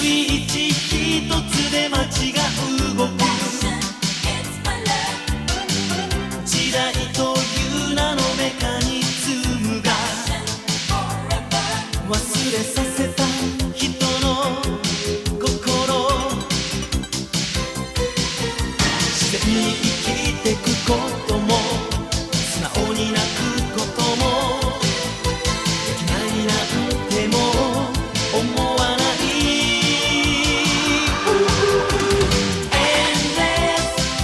イッチ一つで街が動く時代という名のメカニズムが忘れさせた人の心自然に生きてくことも素直に泣くこともできないなんても思わない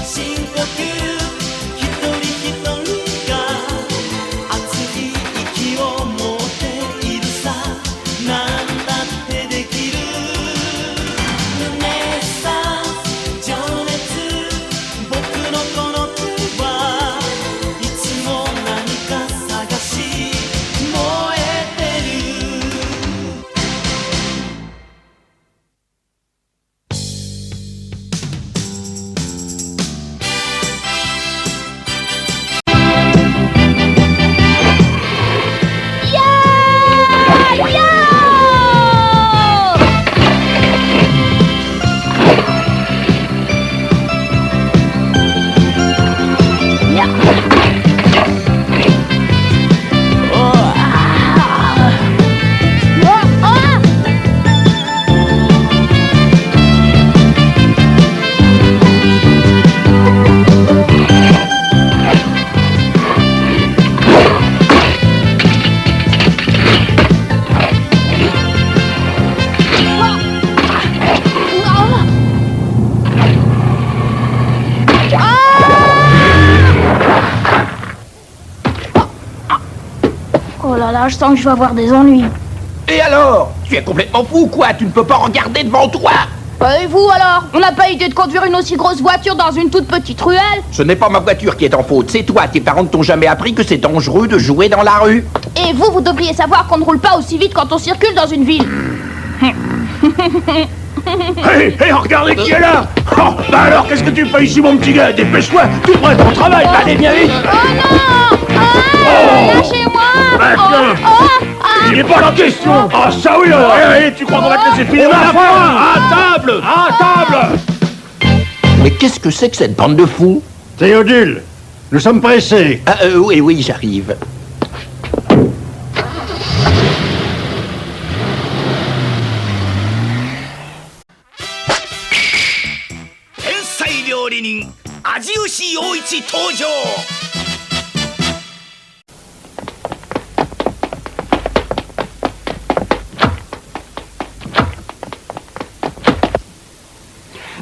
深呼吸一人一人が熱い息を持っているさなんだってできるルネサンス情熱僕のこの手はいつも何か探し燃えてるOh là là, je sens que je vais avoir des ennuis. Et alors? Tu es complètement fou ou quoi? Tu ne peux pas regarder devant toi? Et vous alors? On n'a pas idée de conduire une aussi grosse voiture dans une toute petite ruelle? Ce n'est pas ma voiture qui est en faute, c'est toi. Tes parents ne t'ont jamais appris que c'est dangereux de jouer dans la rue. Et vous devriez savoir qu'on ne roule pas aussi vite quand on circule dans une ville. Hé, regardez qui est là! Oh, bah alors, qu'est-ce que tu fais ici, mon petit gars? Dépêche-toi, tout près de ton travail, allez, viens vite! Oh non! Lâchez-moi! Il n'est pas la question! Ah, ça oui, alors! Hé, tu crois qu'on va te laisser filer la fin? À table! À table! Mais qu'est-ce que c'est que cette bande de fous? Théodule, nous sommes pressés. Oui, j'arrive.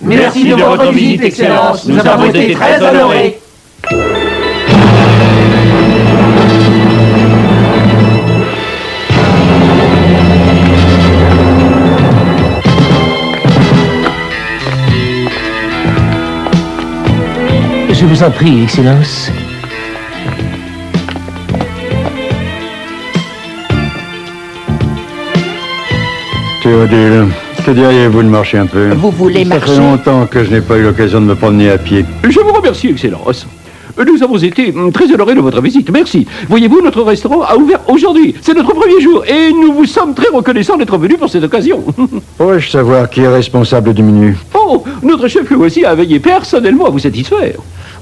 Merci de votre visite, Excellence. Nous avons été très honorés. Je vous en prie, Excellence. Théodule, que diriez-vous de marcher un peu? Vous voulez Ça marcher? fait longtemps que je n'ai pas eu l'occasion de me promener à pied. Je vous remercie, Excellence. Nous avons été très honorés de votre visite. Merci. Voyez-vous, notre restaurant a ouvert aujourd'hui. C'est notre premier jour et nous vous sommes très reconnaissants d'être venus pour cette occasion. Pourrais-je savoir qui est responsable du menu? Oh, notre chef lui aussi a veillé personnellement à vous satisfaire.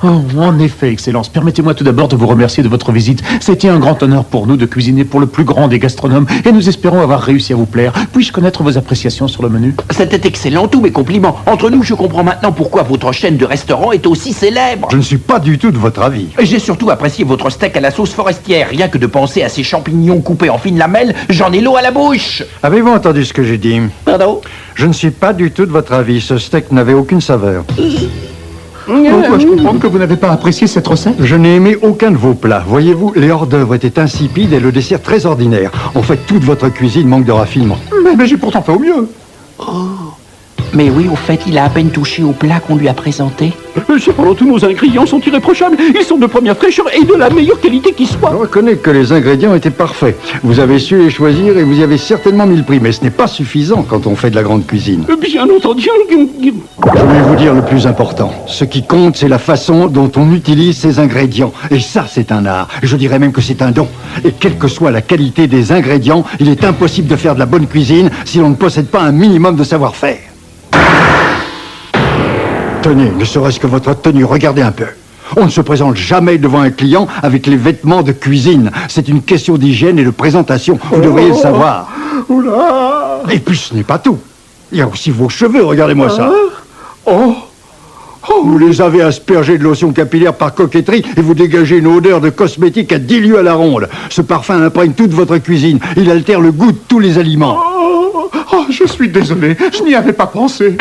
Oh, en effet, Excellence. Permettez-moi tout d'abord de vous remercier de votre visite. C'était un grand honneur pour nous de cuisiner pour le plus grand des gastronomes et nous espérons avoir réussi à vous plaire. Puis-je connaître vos appréciations sur le menu? C'était excellent, tous mes compliments. Entre nous, je comprends maintenant pourquoi votre chaîne de restaurants est aussi célèbre. Je ne suis pas du tout de votre avis. J'ai surtout apprécié votre steak à la sauce forestière. Rien que de penser à ces champignons coupés en fines lamelles, j'en ai l'eau à la bouche. Avez-vous entendu ce que j'ai dit? Pardon? Je ne suis pas du tout de votre avis. Ce steak n'avait aucune saveur. Dois-je comprendre que vous n'avez pas apprécié cette recette? Je n'ai aimé aucun de vos plats. Voyez-vous, les hors-d'œuvre étaient insipides et le dessert très ordinaire. En fait, toute votre cuisine manque de raffinement. Mais j'ai pourtant fait au mieux. Mais oui, au fait, il a à peine touché au plat qu'on lui a présenté. Cependant, tous nos ingrédients sont irréprochables. Ils sont de première fraîcheur et de la meilleure qualité qui soit. Je reconnais que les ingrédients étaient parfaits. Vous avez su les choisir et vous y avez certainement mis le prix. Mais ce n'est pas suffisant quand on fait de la grande cuisine. Bien entendu. Je vais vous dire le plus important. Ce qui compte, c'est la façon dont on utilise ces ingrédients. Et ça, c'est un art. Je dirais même que c'est un don. Et quelle que soit la qualité des ingrédients, il est impossible de faire de la bonne cuisine si l'on ne possède pas un minimum de savoir-faire. Tenez, ne serait-ce que votre tenue, regardez un peu. On ne se présente jamais devant un client avec les vêtements de cuisine. C'est une question d'hygiène et de présentation. Vous devriez le savoir. Oula! Et puis ce n'est pas tout. Il y a aussi vos cheveux, regardez-moi ça. Vous les avez aspergés de lotion capillaire par coquetterie et vous dégagez une odeur de cosmétique à 10 lieues à la ronde. Ce parfum imprègne toute votre cuisine. Il altère le goût de tous les aliments. Je suis désolé, je n'y avais pas pensé.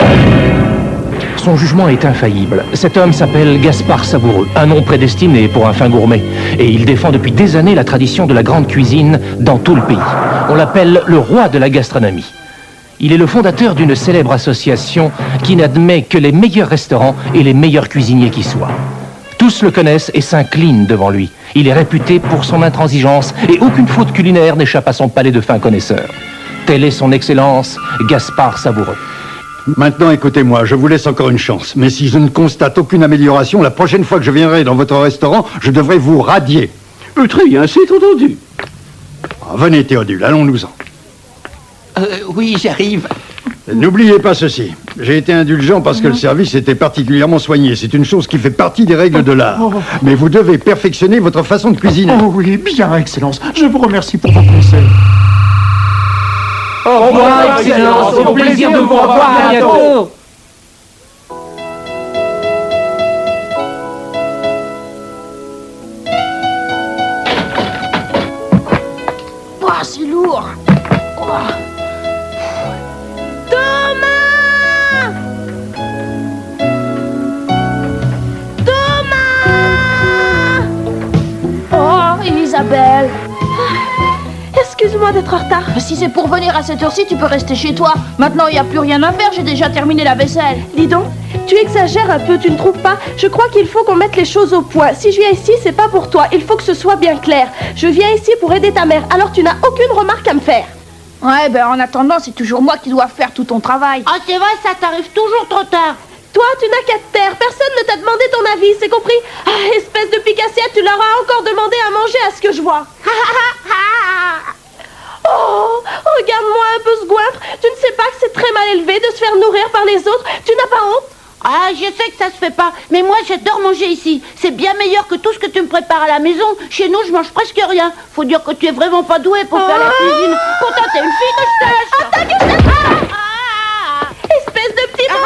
Son jugement est infaillible. Cet homme s'appelle Gaspard Savoureux, un nom prédestiné pour un fin gourmet. Et il défend depuis des années la tradition de la grande cuisine dans tout le pays. On l'appelle le roi de la gastronomie. Il est le fondateur d'une célèbre association qui n'admet que les meilleurs restaurants et les meilleurs cuisiniers qui soient. Tous le connaissent et s'inclinent devant lui. Il est réputé pour son intransigeance et aucune faute culinaire n'échappe à son palais de fin connaisseur. Telle est son excellence, Gaspard Savoureux. Maintenant, écoutez-moi, je vous laisse encore une chance. Mais si je ne constate aucune amélioration, la prochaine fois que je viendrai dans votre restaurant, je devrais vous radier. Très bien, c'est entendu. Venez, Théodule, allons-nous-en. Oui, j'arrive. N'oubliez pas ceci. J'ai été indulgent parce que le service était particulièrement soigné. C'est une chose qui fait partie des règles de l'art. Mais vous devez perfectionner votre façon de cuisiner. Oh oui, bien, Excellence. Je vous remercie pour vos conseils. Au revoir, Excellence. Au plaisir de vous revoir. À bientôt. Ouah, c'est lourd. Ouah. Oh, Isabelle. Excuse-moi d'être en retard. Si c'est pour venir à cette heure-ci, tu peux rester chez toi. Maintenant, il n'y a plus rien à faire, j'ai déjà terminé la vaisselle. Dis donc, tu exagères un peu, tu ne trouves pas? Je crois qu'il faut qu'on mette les choses au point. Si je viens ici, c'est pas pour toi. Il faut que ce soit bien clair. Je viens ici pour aider ta mère, alors tu n'as aucune remarque à me faire. Ouais, ben en attendant, c'est toujours moi qui dois faire tout ton travail. Ah, c'est vrai, ça t'arrive toujours trop tard. Toi, tu n'as qu'à te taire. Personne ne t'a demandé ton avis, c'est compris? Ah, espèce de picassiette, tu leur as encore demandé à manger à ce que je vois. Oh, regarde-moi un peu ce goinfre. Tu ne sais pas que c'est très mal élevé de se faire nourrir par les autres? Tu n'as pas honte? Ah, je sais que ça se fait pas, mais moi j'adore manger ici. C'est bien meilleur que tout ce que tu me prépares à la maison. Chez nous, je mange presque rien. Faut dire que tu es vraiment pas douée pour faire la cuisine. Pourtant, t'es une fille que je tâche. Ah, ta gueule, espèce de petit bon.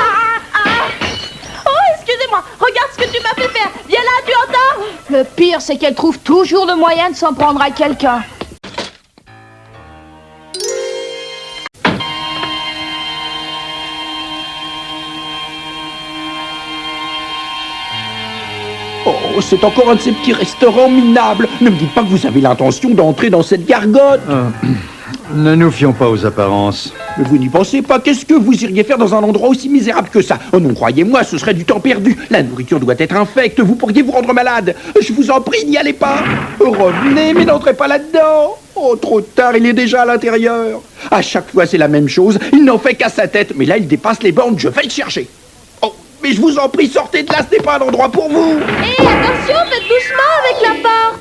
Oh, excusez-moi. Regarde ce que tu m'as fait faire. Viens là, tu entends? Le pire, c'est qu'elle trouve toujours le moyen de s'en prendre à quelqu'un. Oh, c'est encore un de ces petits restaurants minables. Ne me dites pas que vous avez l'intention d'entrer dans cette gargote. Ne nous fions pas aux apparences. Mais vous n'y pensez pas. Qu'est-ce que vous iriez faire dans un endroit aussi misérable que ça? Oh non, croyez-moi, ce serait du temps perdu. La nourriture doit être infecte. Vous pourriez vous rendre malade. Je vous en prie, n'y allez pas. Revenez, mais n'entrez pas là-dedans. Oh, trop tard, il est déjà à l'intérieur. À chaque fois, c'est la même chose. Il n'en fait qu'à sa tête. Mais là, il dépasse les bornes. Je vais le chercher. Oh, mais je vous en prie, sortez de là. Ce n'est pas un endroit pour vous. Hé, attention, faites doucement avec la porte.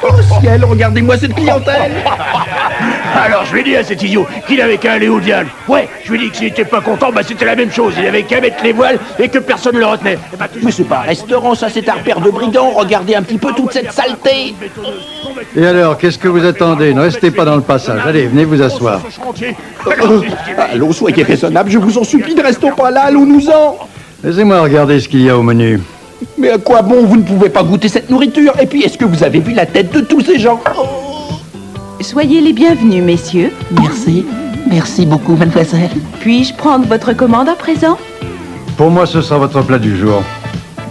Oh ciel, regardez-moi cette clientèle. Alors je lui ai dit à cet idiot qu'il avait qu'à aller au diable. Ouais, je lui ai dit que s'il était pas content, bah c'était la même chose. Il avait qu'à mettre les voiles et que personne ne le retenait. Et bah, Mais c'est pas un restaurant, ça, c'est un repère de brigands. Regardez un petit peu toute cette saleté. Et alors, qu'est-ce que vous attendez? Ne restez pas dans le passage. Allez, venez vous asseoir. Allons, soyez raisonnable, je vous en supplie, ne restons pas là, allons-nous-en. Laissez-moi regarder ce qu'il y a au menu. Mais à quoi bon? Vous ne pouvez pas goûter cette nourriture. Et puis, est-ce que vous avez vu la tête de tous ces gens? Soyez les bienvenus, messieurs. Merci. Merci beaucoup, mademoiselle. Puis-je prendre votre commande à présent? Pour moi, ce sera votre plat du jour.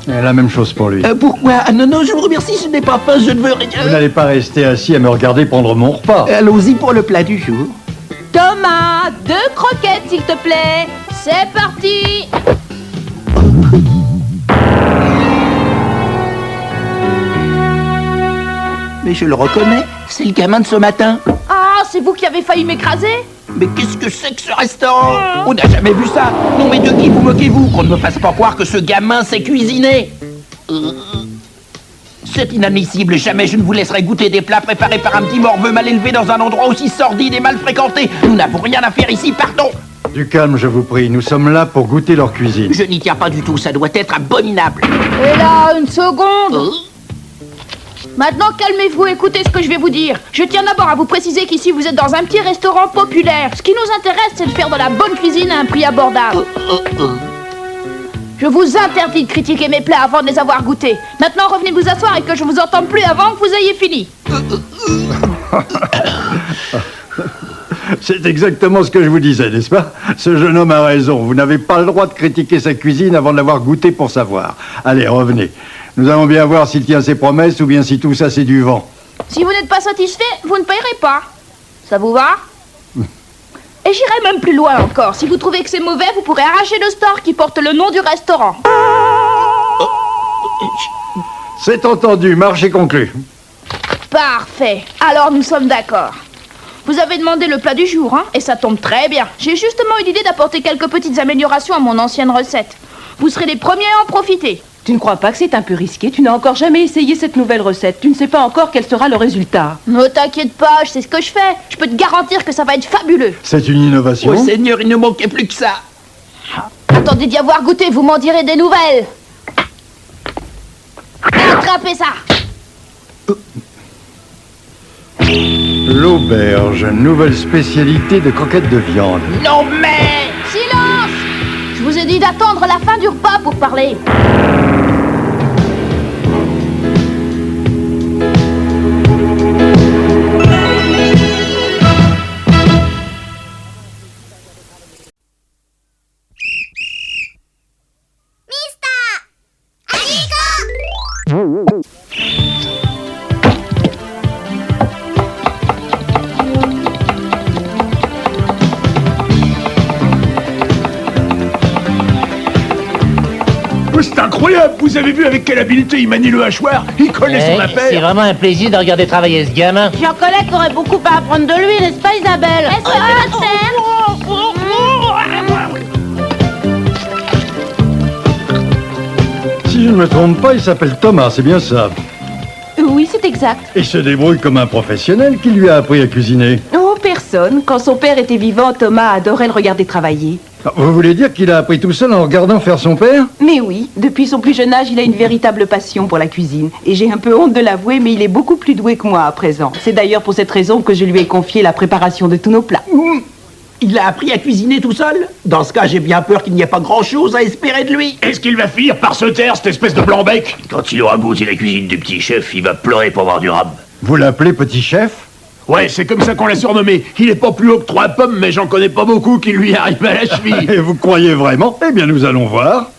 Et la même chose pour lui. Pourquoi? Ah, non, non, je vous remercie, je n'ai pas faim, je ne veux rien. Vous n'allez pas rester assis à me regarder prendre mon repas. Allons-y pour le plat du jour. Thomas, 2 croquettes, s'il te plaît. C'est parti! Mais je le reconnais, c'est le gamin de ce matin. Ah, c'est vous qui avez failli m'écraser? Mais qu'est-ce que c'est que ce restaurant? On n'a jamais vu ça. Non mais de qui vous moquez-vous? Qu'on ne me fasse pas croire que ce gamin sait cuisiner. C'est inadmissible, jamais je ne vous laisserai goûter des plats préparés par un petit morveux mal élevé dans un endroit aussi sordide et mal fréquenté. Nous n'avons rien à faire ici, pardon. Du calme, je vous prie. Nous sommes là pour goûter leur cuisine. Je n'y tiens pas du tout, ça doit être abominable. Et là, une seconde. Maintenant, calmez-vous, écoutez ce que je vais vous dire. Je tiens d'abord à vous préciser qu'ici, vous êtes dans un petit restaurant populaire. Ce qui nous intéresse, c'est de faire de la bonne cuisine à un prix abordable. Je vous interdis de critiquer mes plats avant de les avoir goûtés. Maintenant, revenez vous asseoir et que je vous entende plus avant que vous ayez fini. C'est exactement ce que je vous disais, n'est-ce pas? Ce jeune homme a raison. Vous n'avez pas le droit de critiquer sa cuisine avant de l'avoir goûté pour savoir. Allez, revenez. Nous allons bien voir s'il tient ses promesses ou bien si tout ça c'est du vent. Si vous n'êtes pas satisfait, vous ne payerez pas. Ça vous va? Et j'irai même plus loin encore. Si vous trouvez que c'est mauvais, vous pourrez arracher le store qui porte le nom du restaurant. C'est entendu, marché conclu. Parfait. Alors nous sommes d'accord. Vous avez demandé le plat du jour, hein? Et ça tombe très bien. J'ai justement eu l'idée d'apporter quelques petites améliorations à mon ancienne recette. Vous serez les premiers à en profiter. Tu ne crois pas que c'est un peu risqué? Tu n'as encore jamais essayé cette nouvelle recette. Tu ne sais pas encore quel sera le résultat. Ne t'inquiète pas, je sais ce que je fais. Je peux te garantir que ça va être fabuleux. C'est une innovation. Oh Seigneur, il ne manquait plus que ça. Attendez d'y avoir goûté, vous m'en direz des nouvelles. Attrapez ça. L'auberge, nouvelle spécialité de croquettes de viande. Non mais... Silence! Je vous ai dit d'attendre la fin du repas pour parler. C'est incroyable. Vous avez vu avec quelle habileté il manie le hachoir? Il connaît son affaire. C'est vraiment un plaisir de regarder travailler ce gamin. J'en connais qui aurait beaucoup à apprendre de lui, n'est-ce pas, Isabelle? Est-ce que tu vas te faire? Si je ne me trompe pas, il s'appelle Thomas, c'est bien ça. Oui, c'est exact. Il se débrouille comme un professionnel. Qui lui a appris à cuisiner? Oh, personne. Quand son père était vivant, Thomas adorait le regarder travailler. Vous voulez dire qu'il a appris tout seul en regardant faire son père? Mais oui, depuis son plus jeune âge, il a une véritable passion pour la cuisine. Et j'ai un peu honte de l'avouer, mais il est beaucoup plus doué que moi à présent. C'est d'ailleurs pour cette raison que je lui ai confié la préparation de tous nos plats. Il a appris à cuisiner tout seul? Dans ce cas, j'ai bien peur qu'il n'y ait pas grand-chose à espérer de lui. Est-ce qu'il va finir par se taire, cette espèce de blanc-bec? Quand il aura goûté la cuisine du petit chef, il va pleurer pour voir du rab. Vous l'appelez petit chef? Ouais, c'est comme ça qu'on l'a surnommé. Il est pas plus haut que 3 pommes, mais j'en connais pas beaucoup qui lui arrivent à la cheville. Et vous croyez vraiment? Eh bien, nous allons voir.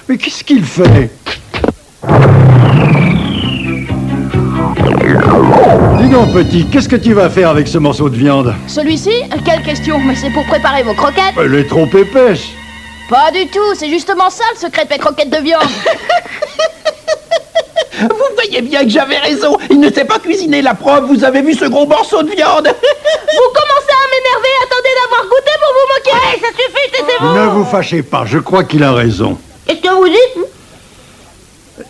Mais qu'est-ce qu'il fait? Dis donc, petit, qu'est-ce que tu vas faire avec ce morceau de viande? Celui-ci? Quelle question? Mais c'est pour préparer vos croquettes. Elle est trop épaisse. Pas du tout, c'est justement ça le secret de mes croquettes de viande. Vous voyez bien que j'avais raison. Il ne sait pas cuisiner, la preuve. Vous avez vu ce gros morceau de viande? Vous commencez à m'énerver. Attendez d'avoir goûté pour vous moquer. Ouais, ça suffit, taisez-vous. Ne vous fâchez pas, je crois qu'il a raison. Qu'est-ce que vous dites?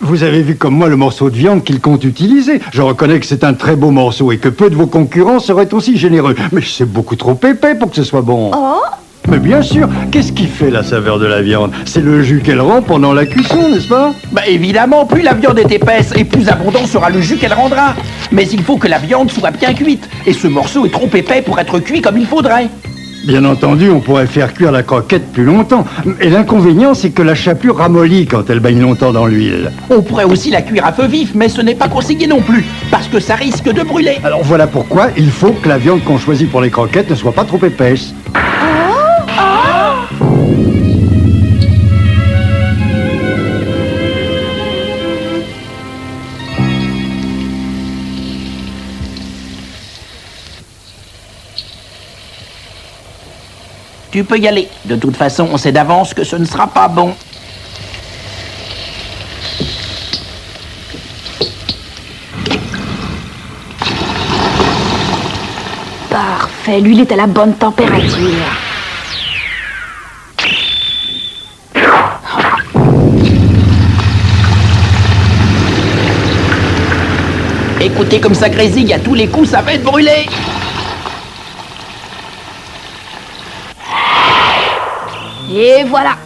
Vous avez vu comme moi le morceau de viande qu'il compte utiliser. Je reconnais que c'est un très beau morceau et que peu de vos concurrents seraient aussi généreux. Mais c'est beaucoup trop épais pour que ce soit bon. Oh? Mais bien sûr, qu'est-ce qui fait la saveur de la viande? C'est le jus qu'elle rend pendant la cuisson, n'est-ce pas? Bah évidemment, plus la viande est épaisse et plus abondant sera le jus qu'elle rendra. Mais il faut que la viande soit bien cuite. Et ce morceau est trop épais pour être cuit comme il faudrait. Bien entendu, on pourrait faire cuire la croquette plus longtemps. Et l'inconvénient, c'est que la chapelure ramollit quand elle baigne longtemps dans l'huile. On pourrait aussi la cuire à feu vif, mais ce n'est pas conseillé non plus, parce que ça risque de brûler. Alors voilà pourquoi il faut que la viande qu'on choisit pour les croquettes ne soit pas trop épaisse. tu peux y aller. De toute façon, on sait d'avance que ce ne sera pas bon. Parfait, l'huile est à la bonne température. Écoutez comme ça grésille, à tous les coups, ça va être brûlé. Et voilà.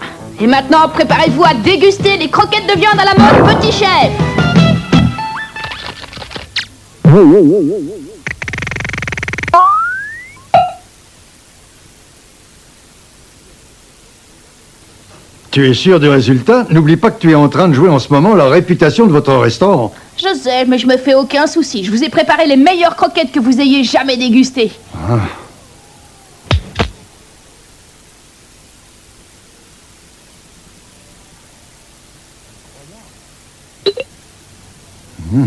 Et maintenant, préparez-vous à déguster les croquettes de viande à la mode Petit Chef. Tu es sûr du résultat? N'oublie pas que tu es en train de jouer en ce moment la réputation de votre restaurant. Je sais, mais je me fais aucun souci. Je vous ai préparé les meilleures croquettes que vous ayez jamais dégustées. Ah. Mmh.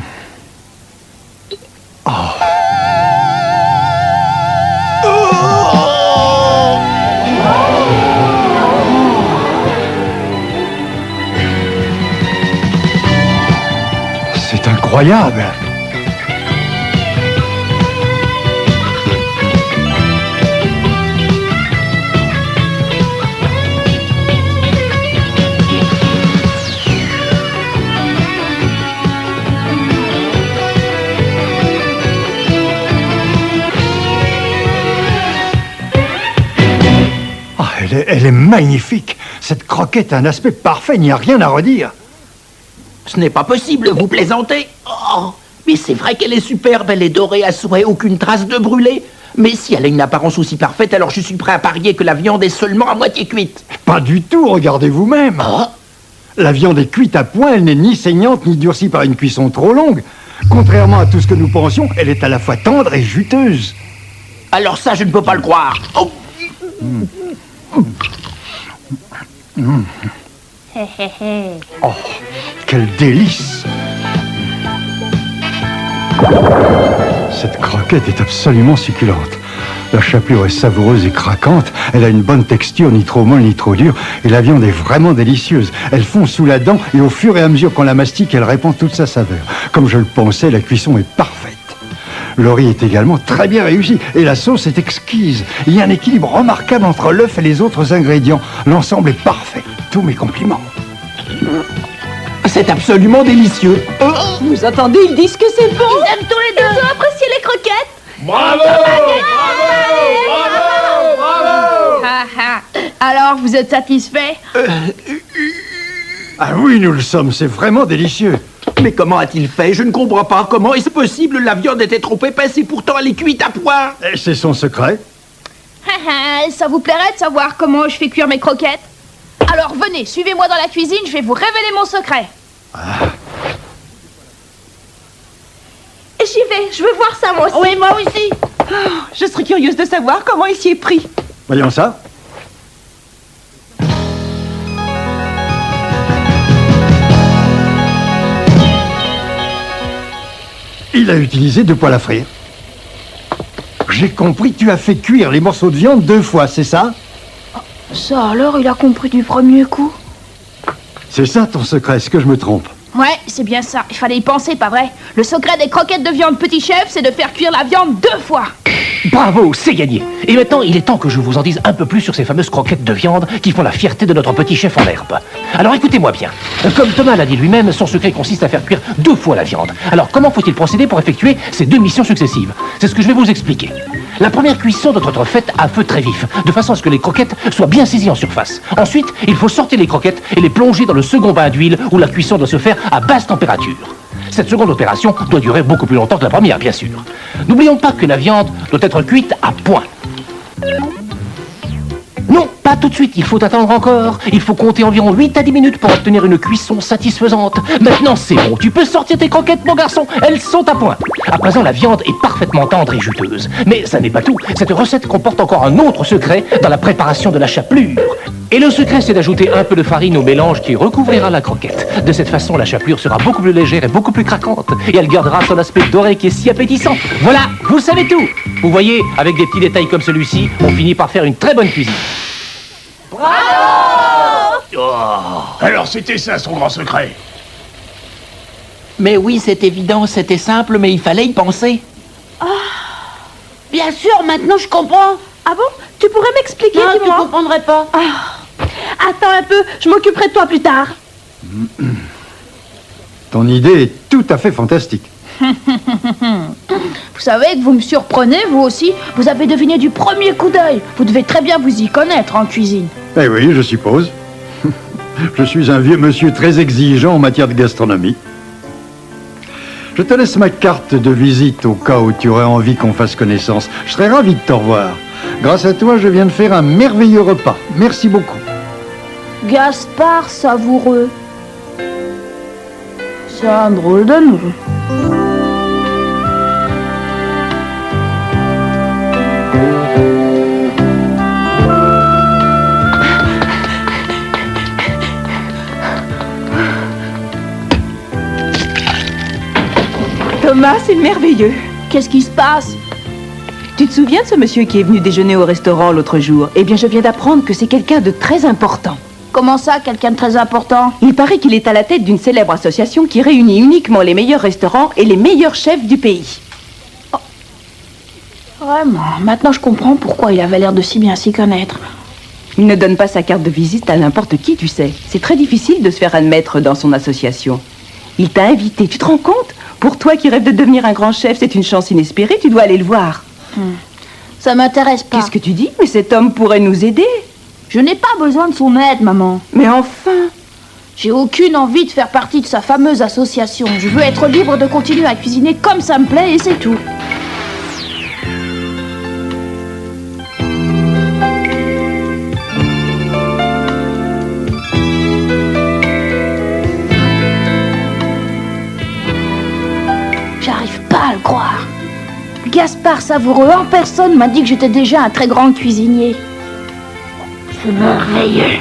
Oh. C'est incroyable. Elle est magnifique. Cette croquette a un aspect parfait, il n'y a rien à redire. Ce n'est pas possible, vous plaisantez. Oh, mais c'est vrai qu'elle est superbe, elle est dorée à souhait, aucune trace de brûlé. Mais si elle a une apparence aussi parfaite, alors je suis prêt à parier que la viande est seulement à moitié cuite. Pas du tout, regardez vous-même. Oh. La viande est cuite à point, elle n'est ni saignante ni durcie par une cuisson trop longue. Contrairement à tout ce que nous pensions, elle est à la fois tendre et juteuse. Alors ça, je ne peux pas le croire. Oh. Oh, quel délice! Cette croquette est absolument succulente. La chapelure est savoureuse et craquante, elle a une bonne texture, ni trop molle ni trop dure, et la viande est vraiment délicieuse. Elle fond sous la dent, et au fur et à mesure qu'on la mastique, elle répand toute sa saveur. Comme je le pensais, la cuisson est parfaite. Le riz est également très bien réussi, et la sauce est exquise. Il y a un équilibre remarquable entre l'œuf et les autres ingrédients. L'ensemble est parfait. Tous mes compliments. C'est absolument délicieux. Vous entendez, ils disent que c'est bon. Ils aiment tous les deux. Ils ont apprécié les croquettes. Bravo! Bravo! Alors, vous êtes satisfait? Ah oui, nous le sommes, c'est vraiment délicieux. Mais comment a-t-il fait? Je ne comprends pas. Comment est-ce possible? La viande était trop épaisse et pourtant elle est cuite à point. C'est son secret. Ça vous plairait de savoir comment je fais cuire mes croquettes? Alors venez, suivez-moi dans la cuisine, je vais vous révéler mon secret. J'y vais, je veux voir ça moi aussi. Oui, moi aussi. Oh, je serais curieuse de savoir comment il s'y est pris. Voyons ça. Il a utilisé 2 poêles à frire. J'ai compris, tu as fait cuire les morceaux de viande 2 fois, c'est ça? Ça alors, il a compris du premier coup? C'est ça ton secret, est-ce que je me trompe? Ouais, c'est bien ça. Il fallait y penser, pas vrai? Le secret des croquettes de viande Petit Chef, c'est de faire cuire la viande 2 fois. Bravo, c'est gagné. Et maintenant, il est temps que je vous en dise un peu plus sur ces fameuses croquettes de viande qui font la fierté de notre petit chef en herbe. Alors écoutez-moi bien. Comme Thomas l'a dit lui-même, son secret consiste à faire cuire 2 fois la viande. Alors comment faut-il procéder pour effectuer ces 2 missions successives? C'est ce que je vais vous expliquer. La première cuisson doit être faite à feu très vif, de façon à ce que les croquettes soient bien saisies en surface. Ensuite, il faut sortir les croquettes et les plonger dans le second bain d'huile où la cuisson doit se faire à basse température. Cette seconde opération doit durer beaucoup plus longtemps que la première, bien sûr. N'oublions pas que la viande doit être cuite à point. Non, pas tout de suite, il faut attendre encore. Il faut compter environ 8 à 10 minutes pour obtenir une cuisson satisfaisante. Maintenant, c'est bon, tu peux sortir tes croquettes, mon garçon. Elles sont à point. À présent, la viande est parfaitement tendre et juteuse. Mais ça n'est pas tout. Cette recette comporte encore un autre secret dans la préparation de la chapelure. Et le secret, c'est d'ajouter un peu de farine au mélange qui recouvrira la croquette. De cette façon, la chapelure sera beaucoup plus légère et beaucoup plus craquante. Et elle gardera son aspect doré qui est si appétissant. Voilà, vous savez tout. Vous voyez, avec des petits détails comme celui-ci, on finit par faire une très bonne cuisine. Alors c'était ça son grand secret. Mais oui, c'est évident, c'était simple, mais il fallait y penser. Bien sûr, maintenant je comprends. Ah bon? Tu pourrais m'expliquer, Non, tu dis-moi. comprendrais pas. Attends un peu, je m'occuperai de toi plus tard. Ton idée est tout à fait fantastique. Vous savez que vous me surprenez, vous aussi. Vous avez deviné du premier coup d'œil. Vous devez très bien vous y connaître en cuisine. Eh oui, je suppose. Je suis un vieux monsieur très exigeant en matière de gastronomie. Je te laisse ma carte de visite au cas où tu aurais envie qu'on fasse connaissance. Je serais ravi de te revoir. Grâce à toi, je viens de faire un merveilleux repas. Merci beaucoup. Gaspard Savoureux. C'est un drôle de nom. Thomas, c'est merveilleux. Qu'est-ce qui se passe? Tu te souviens de ce monsieur qui est venu déjeuner au restaurant l'autre jour? Eh bien, je viens d'apprendre que c'est quelqu'un de très important. Comment ça, quelqu'un de très important? Il paraît qu'il est à la tête d'une célèbre association qui réunit uniquement les meilleurs restaurants et les meilleurs chefs du pays. Oh. Vraiment, maintenant je comprends pourquoi il avait l'air de si bien s'y connaître. Il ne donne pas sa carte de visite à n'importe qui, tu sais. C'est très difficile de se faire admettre dans son association. Il t'a invité, tu te rends compte? Pour toi qui rêves de devenir un grand chef, c'est une chance inespérée, tu dois aller le voir. Ça m'intéresse pas. Qu'est-ce que tu dis? Mais cet homme pourrait nous aider. Je n'ai pas besoin de son aide, maman. Mais enfin! J'ai aucune envie de faire partie de sa fameuse association. Je veux être libre de continuer à cuisiner comme ça me plaît et c'est tout. J'arrive pas à le croire. Gaspard Savoureux en personne m'a dit que j'étais déjà un très grand cuisinier. C'est merveilleux.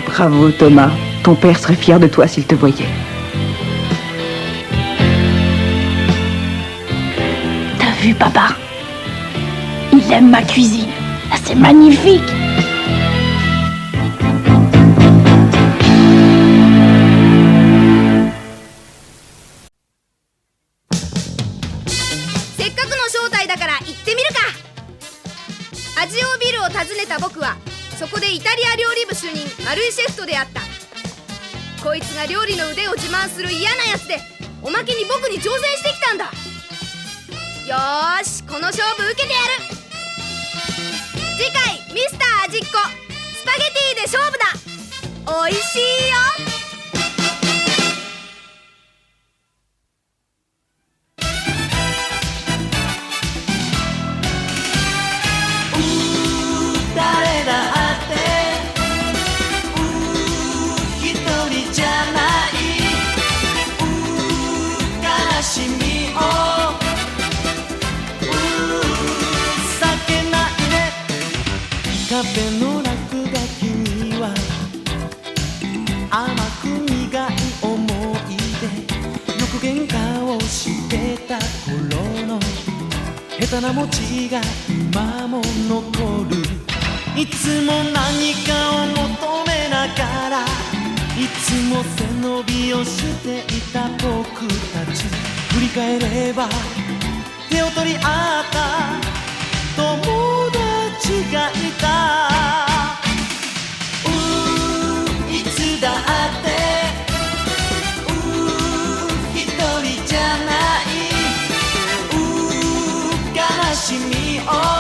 Bravo, Thomas. Ton père serait fier de toi s'il te voyait. T'as vu, papa? Il aime ma cuisine. C'est magnifique. Oh